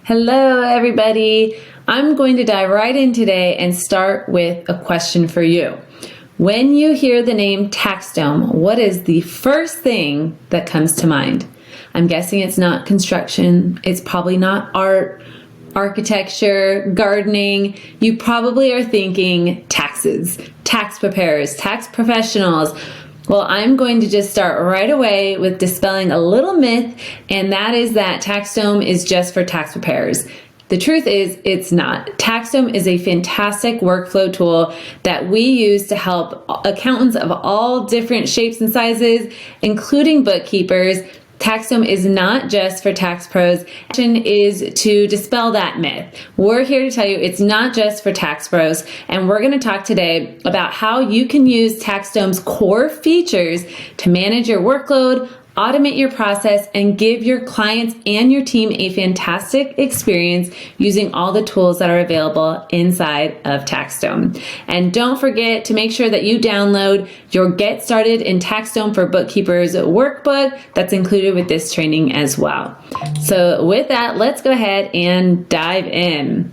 Hello, everybody. I'm going to dive right in today and start with a question for you. When you hear the name TaxDome, what is the first thing that comes to mind? I'm guessing it's not construction. It's probably not art, architecture, gardening. You probably are thinking taxes, tax preparers, tax professionals. Well, I'm going to just start right away with dispelling a little myth, and that is that TaxDome is just for tax preparers. The truth is, it's not. TaxDome is a fantastic workflow tool that we use to help accountants of all different shapes and sizes, including bookkeepers. TaxDome is not just for tax pros. Action is to dispel that myth. We're here to tell you it's not just for tax pros, and we're going to talk today about how you can use TaxDome's core features to manage your workload, automate your process, and give your clients and your team a fantastic experience using all the tools that are available inside of TaxDome. And don't forget to make sure that you download your Get Started in TaxDome for Bookkeepers workbook that's included with this training as well. So with that, let's go ahead and dive in.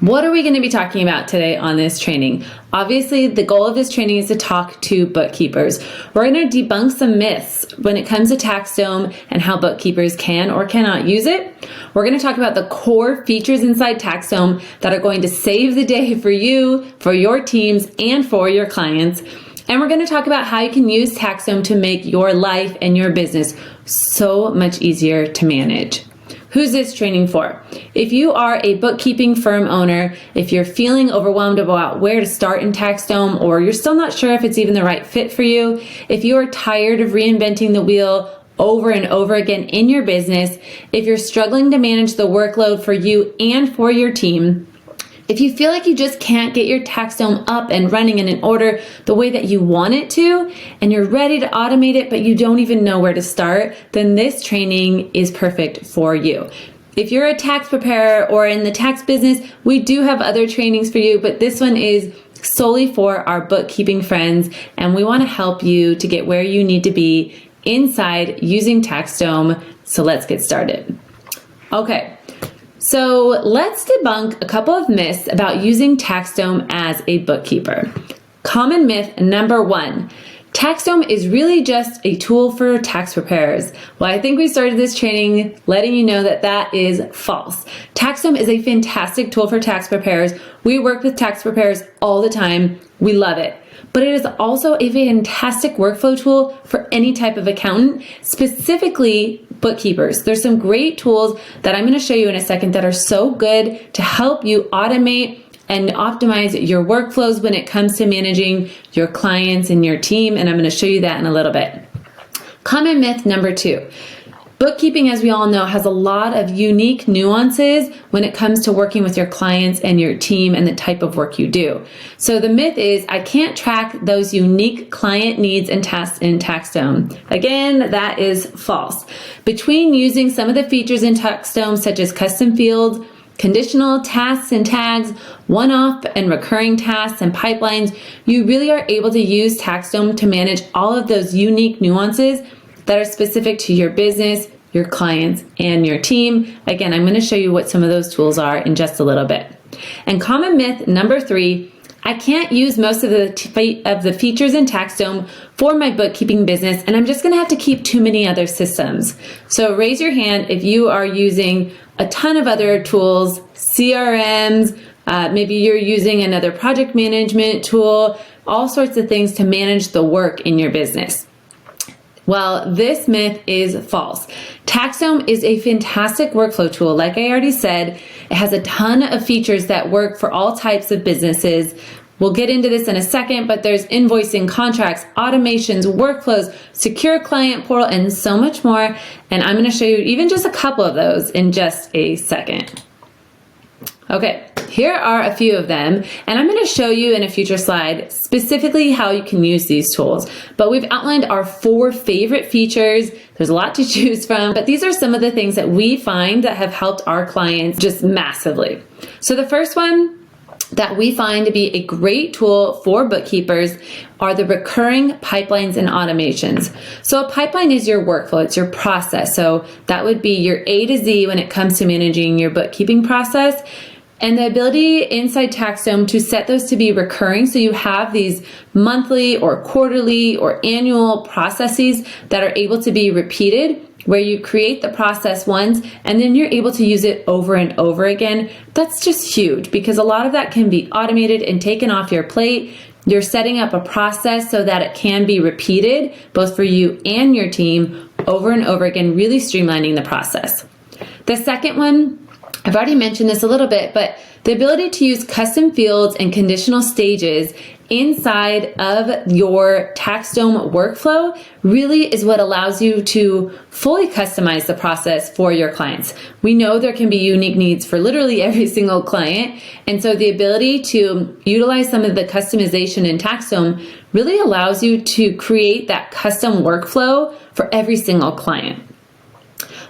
What are we going to be talking about today on this training? Obviously, the goal of this training is to talk to bookkeepers. We're going to debunk some myths when it comes to TaxDome and how bookkeepers can or cannot use it. We're going to talk about the core features inside TaxDome that are going to save the day for you, for your teams, and for your clients. And we're going to talk about how you can use TaxDome to make your life and your business so much easier to manage. Who's this training for? If you are a bookkeeping firm owner, if you're feeling overwhelmed about where to start in TaxDome, or you're still not sure if it's even the right fit for you, if you are tired of reinventing the wheel over and over again in your business, if you're struggling to manage the workload for you and for your team, if you feel like you just can't get your TaxDome up and running and in order the way that you want it to, and you're ready to automate it, but you don't even know where to start, then this training is perfect for you. If you're a tax preparer or in the tax business, we do have other trainings for you, but this one is solely for our bookkeeping friends, and we want to help you to get where you need to be inside using TaxDome. So let's get started. Okay. So let's debunk a couple of myths about using TaxDome as a bookkeeper. Common myth number one, TaxDome is really just a tool for tax preparers. Well, I think we started this training letting you know that that is false. TaxDome is a fantastic tool for tax preparers. We work with tax preparers all the time. We love it. But it is also a fantastic workflow tool for any type of accountant, specifically bookkeepers. There's some great tools that I'm going to show you in a second that are so good to help you automate and optimize your workflows when it comes to managing your clients and your team, and I'm going to show you that in a little bit. Common myth number two. Bookkeeping, as we all know, has a lot of unique nuances when it comes to working with your clients and your team and the type of work you do. So the myth is, I can't track those unique client needs and tasks in TaxDome. Again, that is false. Between using some of the features in TaxDome, such as custom fields, conditional tasks and tags, one-off and recurring tasks and pipelines, you really are able to use TaxDome to manage all of those unique nuances that are specific to your business, your clients, and your team. Again, I'm going to show you what some of those tools are in just a little bit. And common myth number three, I can't use most of the features in TaxDome for my bookkeeping business, and I'm just going to have to keep too many other systems. So raise your hand if you are using a ton of other tools, CRMs, maybe you're using another project management tool, all sorts of things to manage the work in your business. Well, this myth is false. TaxDome is a fantastic workflow tool. Like I already said, it has a ton of features that work for all types of businesses. We'll get into this in a second, but there's invoicing, contracts, automations, workflows, secure client portal, and so much more. And I'm going to show you even just a couple of those in just a second. Okay, here are a few of them, and I'm going to show you in a future slide specifically how you can use these tools. But we've outlined our 4 favorite features. There's a lot to choose from, but these are some of the things that we find that have helped our clients just massively. So the first one that we find to be a great tool for bookkeepers are the recurring pipelines and automations. So a pipeline is your workflow, it's your process. So that would be your A to Z when it comes to managing your bookkeeping process. And the ability inside TaxDome to set those to be recurring, so you have these monthly or quarterly or annual processes that are able to be repeated, where you create the process once and then you're able to use it over and over again. That's just huge, because a lot of that can be automated and taken off your plate. You're setting up a process so that it can be repeated both for you and your team over and over again, really streamlining the process. The second one, I've already mentioned this a little bit, but the ability to use custom fields and conditional stages inside of your TaxDome workflow really is what allows you to fully customize the process for your clients. We know there can be unique needs for literally every single client, and so the ability to utilize some of the customization in TaxDome really allows you to create that custom workflow for every single client.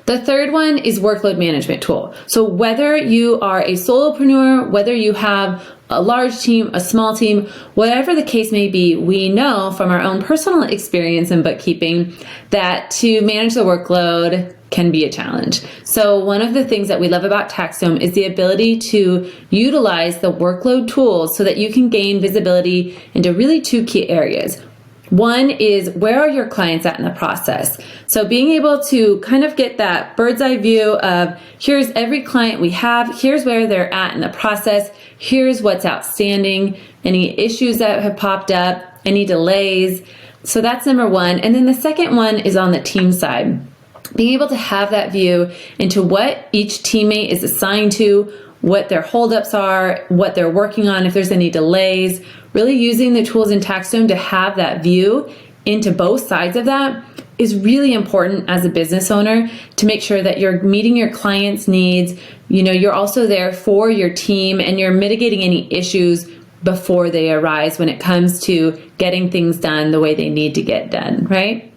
The third one is workload management tool. So whether you are a solopreneur, whether you have a large team, a small team, whatever the case may be, we know from our own personal experience in bookkeeping that to manage the workload can be a challenge. So one of the things that we love about TaxDome is the ability to utilize the workload tools so that you can gain visibility into really two key areas. One is, where are your clients at in the process? So being able to kind of get that bird's eye view of, here's every client we have, here's where they're at in the process, here's what's outstanding, any issues that have popped up, any delays. So that's number one. And then the second one is on the team side. Being able to have that view into what each teammate is assigned to, what their holdups are, what they're working on, if there's any delays, really using the tools in TaxDome to have that view into both sides of that is really important as a business owner, to make sure that you're meeting your clients' needs. You know, you're also there for your team and you're mitigating any issues before they arise when it comes to getting things done the way they need to get done, right?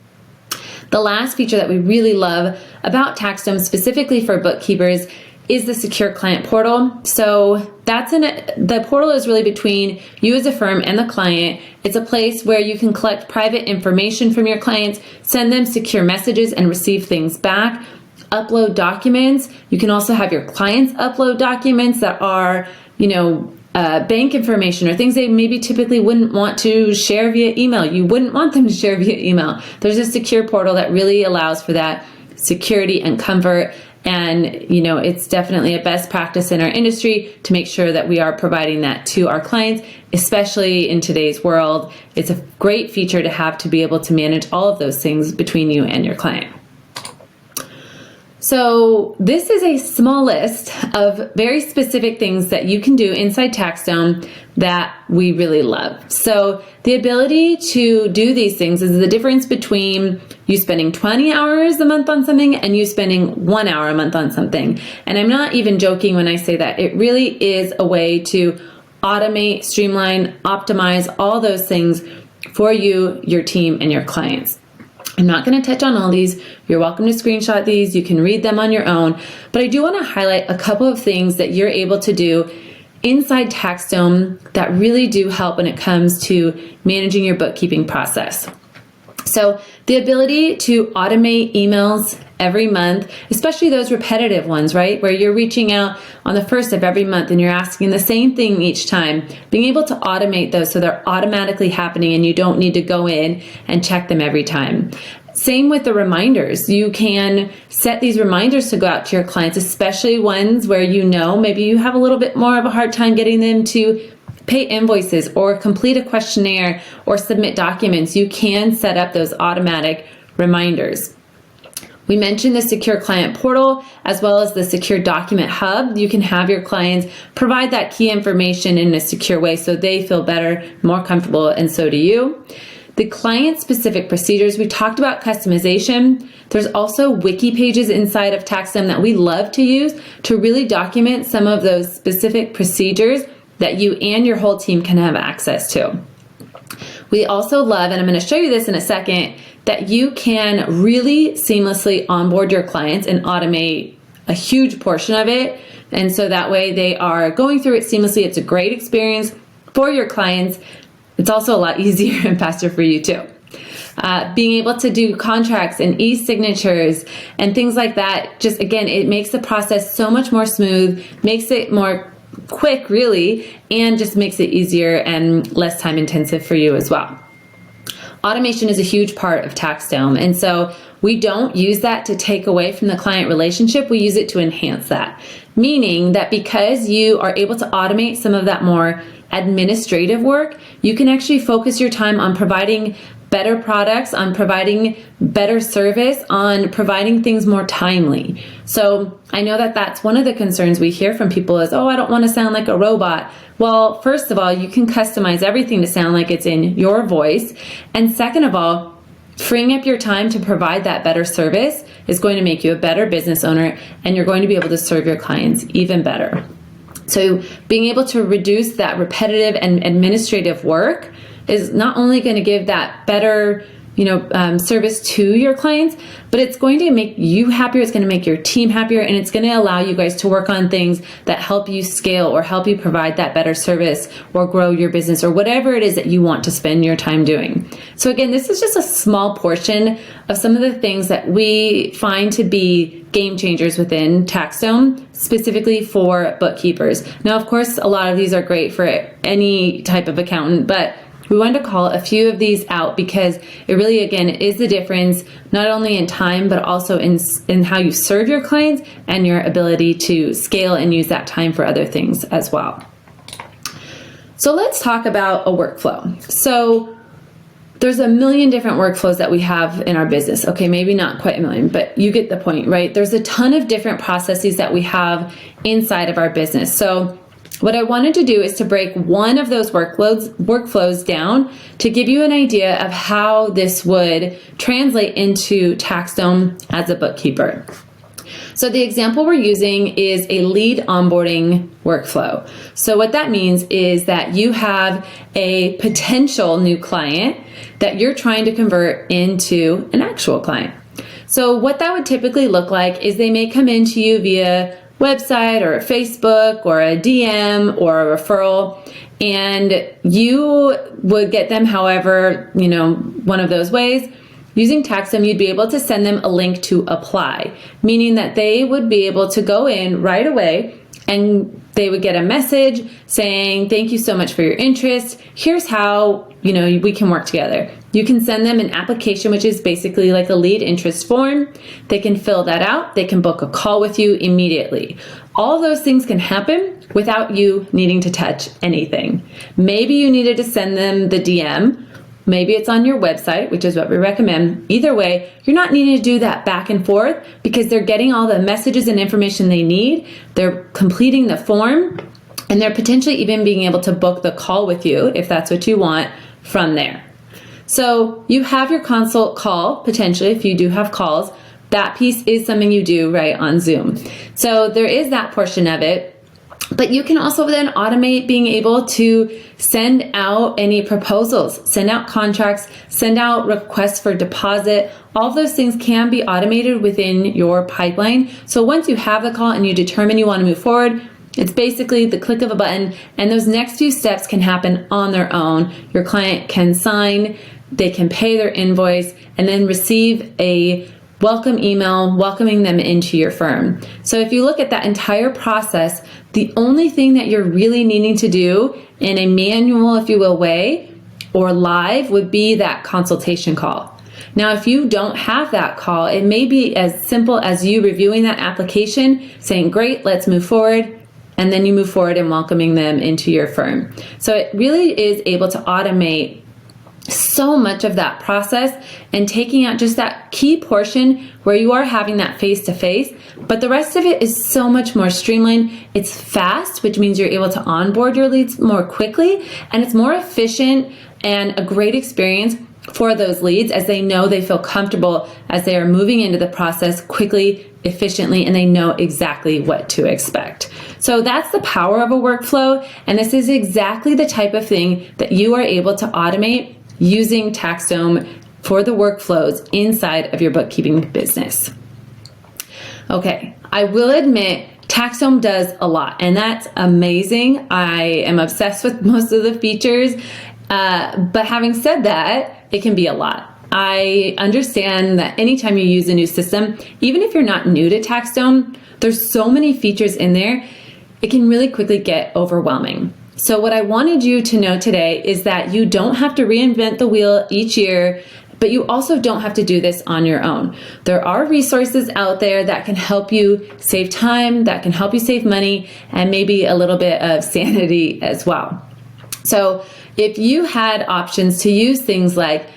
The last feature that we really love about TaxDome, specifically for bookkeepers, is the secure client portal. So the portal is really between you as a firm and the client. It's a place where you can collect private information from your clients, send them secure messages and receive things back, upload documents. You can also have your clients upload documents that are, bank information or things they maybe typically wouldn't want to share via email. You wouldn't want them to share via email. There's a secure portal that really allows for that security and comfort. And, it's definitely a best practice in our industry to make sure that we are providing that to our clients, especially in today's world. It's a great feature to have to be able to manage all of those things between you and your client. So this is a small list of very specific things that you can do inside TaxDome that we really love. So the ability to do these things is the difference between you spending 20 hours a month on something and you spending 1 hour a month on something. And I'm not even joking when I say that. It really is a way to automate, streamline, optimize all those things for you, your team, and your clients. I'm not going to touch on all these. You're welcome to screenshot these. You can read them on your own. But I do want to highlight a couple of things that you're able to do inside TaxDome that really do help when it comes to managing your bookkeeping process. So the ability to automate emails every month, especially those repetitive ones, right? Where you're reaching out on the first of every month and you're asking the same thing each time, being able to automate those so they're automatically happening and you don't need to go in and check them every time. Same with the reminders. You can set these reminders to go out to your clients, especially ones where maybe you have a little bit more of a hard time getting them to pay invoices or complete a questionnaire or submit documents. You can set up those automatic reminders. We mentioned the secure client portal as well as the secure document hub. You can have your clients provide that key information in a secure way so they feel better, more comfortable, and so do you. The client-specific procedures, we talked about customization. There's also wiki pages inside of TaxDome that we love to use to really document some of those specific procedures that you and your whole team can have access to. We also love, and I'm going to show you this in a second, that you can really seamlessly onboard your clients and automate a huge portion of it And so that way they are going through it seamlessly. It's a great experience for your clients. It's also a lot easier and faster for you too. Being able to do contracts and e-signatures and things like that, just again, it makes the process so much more smooth, makes it more quick really, and just makes it easier and less time intensive for you as well. Automation is a huge part of TaxDome, and so we don't use that to take away from the client relationship, we use it to enhance that. Meaning that because you are able to automate some of that more administrative work, you can actually focus your time on providing better products, on providing better service, on providing things more timely. So I know that that's one of the concerns we hear from people is, oh, I don't want to sound like a robot. Well, first of all, you can customize everything to sound like it's in your voice. And second of all, freeing up your time to provide that better service is going to make you a better business owner, and you're going to be able to serve your clients even better. So being able to reduce that repetitive and administrative work is not only going to give that better, service to your clients, but it's going to make you happier, it's going to make your team happier, and it's going to allow you guys to work on things that help you scale or help you provide that better service or grow your business or whatever it is that you want to spend your time doing. So again, this is just a small portion of some of the things that we find to be game changers within TaxDome, specifically for bookkeepers. Now, of course, a lot of these are great for any type of accountant, but we wanted to call a few of these out because it really, again, is the difference, not only in time, but also in how you serve your clients and your ability to scale and use that time for other things as well. So let's talk about a workflow. So there's a million different workflows that we have in our business. Okay, maybe not quite a million, but you get the point, right? There's a ton of different processes that we have inside of our business. So what I wanted to do is to break one of those workflows down to give you an idea of how this would translate into TaxDome as a bookkeeper. So the example we're using is a lead onboarding workflow. So what that means is that you have a potential new client that you're trying to convert into an actual client. So what that would typically look like is they may come into you via website or a Facebook or a DM or a referral, and you would get them however, one of those ways. Using TaxDome, you'd be able to send them a link to apply, meaning that they would be able to go in right away and they would get a message saying, thank you so much for your interest. Here's how, we can work together. You can send them an application, which is basically like a lead interest form. They can fill that out. They can book a call with you immediately. All those things can happen without you needing to touch anything. Maybe you needed to send them the DM. Maybe it's on your website, which is what we recommend. Either way, you're not needing to do that back and forth because they're getting all the messages and information they need. They're completing the form, and they're potentially even being able to book the call with you if that's what you want from there. So you have your consult call, potentially, if you do have calls. That piece is something you do right on Zoom. So there is that portion of it. But you can also then automate being able to send out any proposals, send out contracts, send out requests for deposit. All of those things can be automated within your pipeline. So once you have the call and you determine you want to move forward, it's basically the click of a button, and those next few steps can happen on their own. Your client can sign, they can pay their invoice, and then receive a welcome email welcoming them into your firm. So if you look at that entire process, the only thing that you're really needing to do in a manual, if you will, way or live would be that consultation call. Now, if you don't have that call, it may be as simple as you reviewing that application, saying, great, let's move forward, and then you move forward and welcoming them into your firm. So it really is able to automate so much of that process and taking out just that key portion where you are having that face-to-face, but the rest of it is so much more streamlined. It's fast, which means you're able to onboard your leads more quickly, and it's more efficient and a great experience for those leads as they know they feel comfortable as they are moving into the process quickly, efficiently, and they know exactly what to expect. So that's the power of a workflow, and this is exactly the type of thing that you are able to automate using TaxDome for the workflows inside of your bookkeeping business. Okay, I will admit TaxDome does a lot, and that's amazing. I am obsessed with most of the features, but having said that, it can be a lot. I understand that anytime you use a new system, even if you're not new to TaxDome, there's so many features in there, it can really quickly get overwhelming. So what I wanted you to know today is that you don't have to reinvent the wheel each year, but you also don't have to do this on your own. There are resources out there that can help you save time, that can help you save money, and maybe a little bit of sanity as well. So if you had options to use things like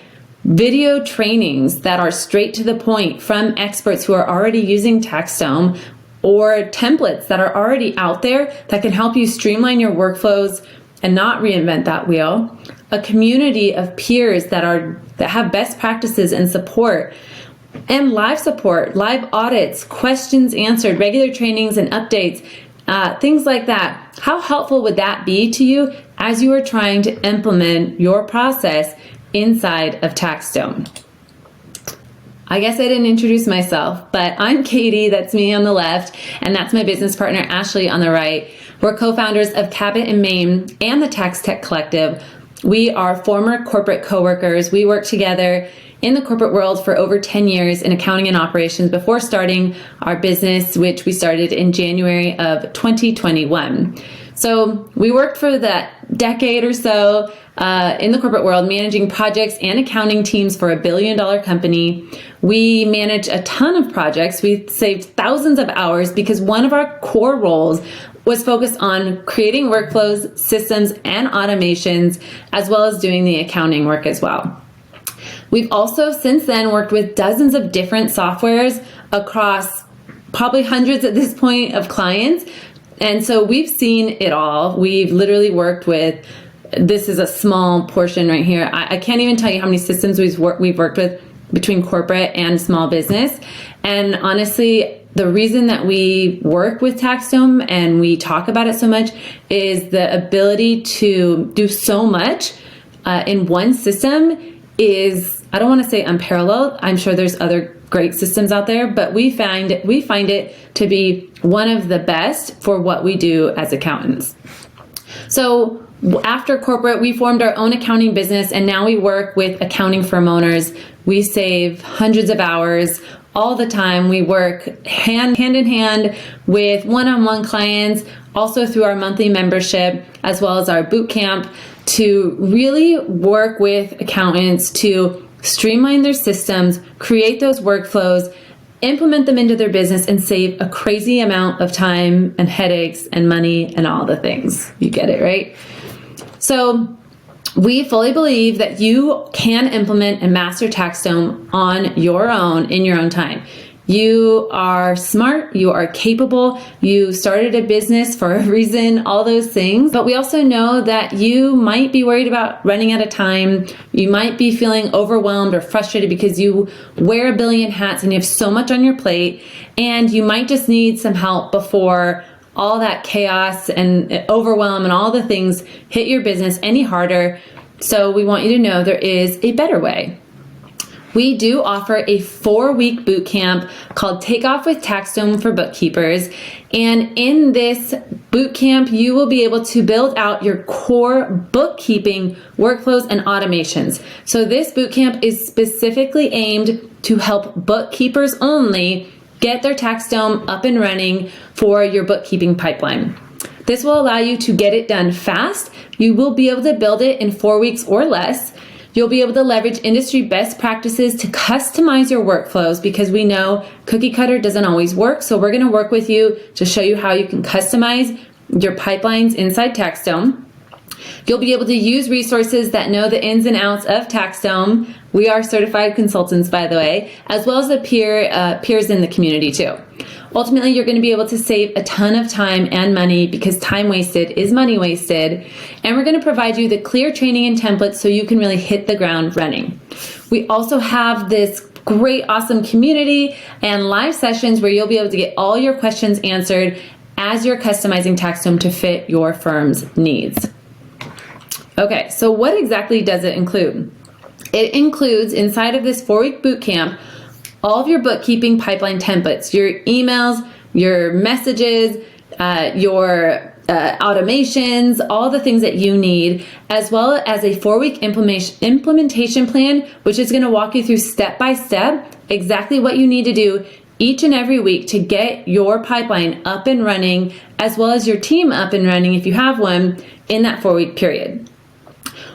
video trainings that are straight to the point from experts who are already using TaxDome, or templates that are already out there that can help you streamline your workflows and not reinvent that wheel, a community of peers that have best practices and support, and live support, live audits, questions answered, regular trainings and updates, things like that. How helpful would that be to you as you are trying to implement your process inside of TaxDome? I guess I didn't introduce myself, but I'm Katie, that's me on the left, and that's my business partner, Ashley, on the right. We're co-founders of Cabot and Maine and the Tax Tech Collective. We are former corporate coworkers. We worked together in the corporate world for over 10 years in accounting and operations before starting our business, which we started in January of 2021. So we worked for that decade or so in the corporate world, managing projects and accounting teams for $1 billion company. We managed a ton of projects. We saved thousands of hours because one of our core roles was focused on creating workflows, systems, and automations, as well as doing the accounting work as well. We've also since then worked with dozens of different softwares across probably hundreds at this point of clients. And so we've seen it all. We've literally worked with, this is a small portion right here. I can't even tell you how many systems we've worked with between corporate and small business. And honestly, the reason that we work with TaxDome and we talk about it so much is the ability to do so much in one system is, I don't want to say unparalleled. I'm sure there's other great systems out there, but we find it to be one of the best for what we do as accountants. So after corporate, we formed our own accounting business, and now we work with accounting firm owners. We save hundreds of hours all the time. We work hand in hand with one-on-one clients, also through our monthly membership, as well as our boot camp, to really work with accountants to streamline their systems, create those workflows, implement them into their business, and save a crazy amount of time and headaches and money and all the things. You get it, right? So we fully believe that you can implement and master TaxDome on your own in your own time. You are smart, you are capable, you started a business for a reason, all those things. But we also know that you might be worried about running out of time. You might be feeling overwhelmed or frustrated because you wear a billion hats and you have so much on your plate, and you might just need some help before all that chaos and overwhelm and all the things hit your business any harder. So we want you to know there is a better way. We do offer a 4-week boot camp called Take Off with TaxDome for Bookkeepers. And in this boot camp, you will be able to build out your core bookkeeping workflows and automations. So this boot camp is specifically aimed to help bookkeepers only get their TaxDome up and running for your bookkeeping pipeline. This will allow you to get it done fast. You will be able to build it in 4 weeks or less. You'll be able to leverage industry best practices to customize your workflows, because we know cookie cutter doesn't always work. So we're going to work with you to show you how you can customize your pipelines inside TaxDome. You'll be able to use resources that know the ins and outs of TaxDome. We are certified consultants, by the way, as well as the peers in the community too. Ultimately, you're going to be able to save a ton of time and money, because time wasted is money wasted. And we're going to provide you the clear training and templates so you can really hit the ground running. We also have this great, awesome community and live sessions where you'll be able to get all your questions answered as you're customizing TaxDome to fit your firm's needs. Okay, so what exactly does it include? It includes, inside of this 4-week boot camp, all of your bookkeeping pipeline templates, your emails, your messages, your automations, all the things that you need, as well as a 4-week implementation plan, which is going to walk you through step by step exactly what you need to do each and every week to get your pipeline up and running, as well as your team up and running if you have one in that 4-week period.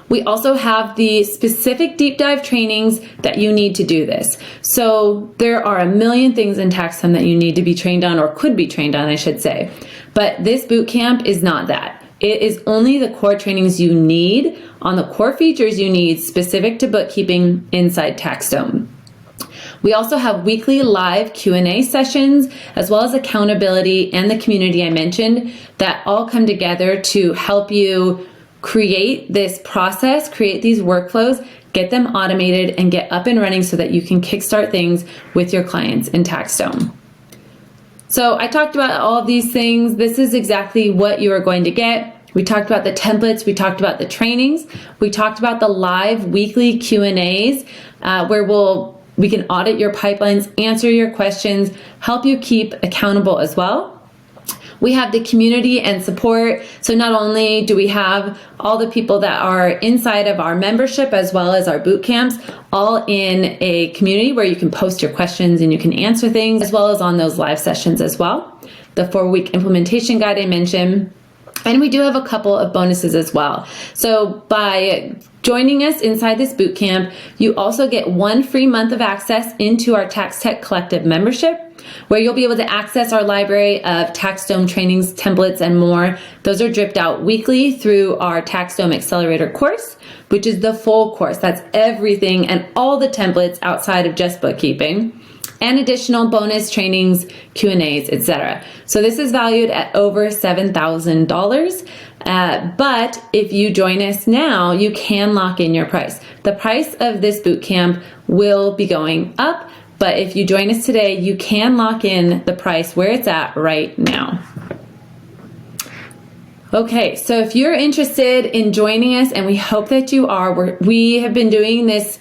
We also have the specific deep dive trainings that you need to do this. So there are a million things in TaxDome that you need to be trained on, or could be trained on, I should say. But this boot camp is not that. It is only the core trainings you need on the core features you need specific to bookkeeping inside TaxDome. We also have weekly live Q&A sessions, as well as accountability and the community I mentioned, that all come together to help you create this process, create these workflows, get them automated, and get up and running so that you can kickstart things with your clients in TaxDome. So I talked about all of these things. This is exactly what you are going to get. We talked about the templates. We talked about the trainings. We talked about the live weekly Q&As where we can audit your pipelines, answer your questions, help you keep accountable as well. We have the community and support. So not only do we have all the people that are inside of our membership as well as our boot camps, all in a community where you can post your questions and you can answer things, as well as on those live sessions as well. The 4-week implementation guide I mentioned. And we do have a couple of bonuses as well. So by joining us inside this boot camp, you also get 1 free month of access into our Tax Tech Collective membership, where you'll be able to access our library of TaxDome trainings, templates, and more. Those are dripped out weekly through our TaxDome Accelerator course, which is the full course. That's everything and all the templates outside of just bookkeeping, and additional bonus trainings, Q&As, etc. So this is valued at over $7,000. But if you join us now, you can lock in your price. The price of this boot camp will be going up, but if you join us today, you can lock in the price where it's at right now. Okay, so if you're interested in joining us, and we hope that you are, we have been doing this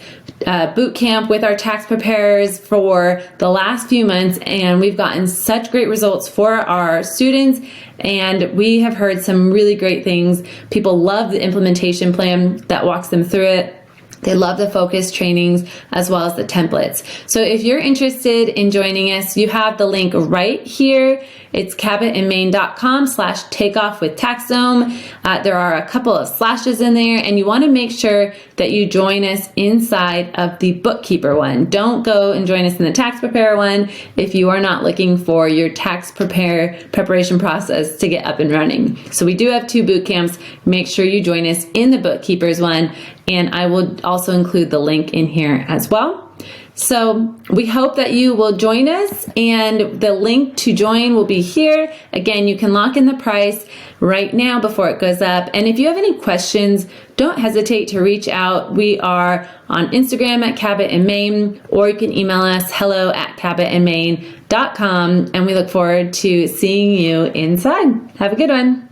boot camp with our tax preparers for the last few months, and we've gotten such great results for our students, and we have heard some really great things. People love the implementation plan that walks them through it. They love the focus trainings as well as the templates. So if you're interested in joining us, you have the link right here. It's cabotandmain.com/takeoff with TaxDome. There are a couple of slashes in there, and you want to make sure that you join us inside of the bookkeeper one. Don't go and join us in the tax preparer one if you are not looking for your tax preparation process to get up and running. So we do have 2 boot camps. Make sure you join us in the bookkeepers one, and I will also include the link in here as well. So we hope that you will join us, and the link to join will be here. Again, you can lock in the price right now before it goes up. And if you have any questions, don't hesitate to reach out. We are on Instagram at Cabot and Main, or you can email us hello@cabotandmain.com, and we look forward to seeing you inside. Have a good one.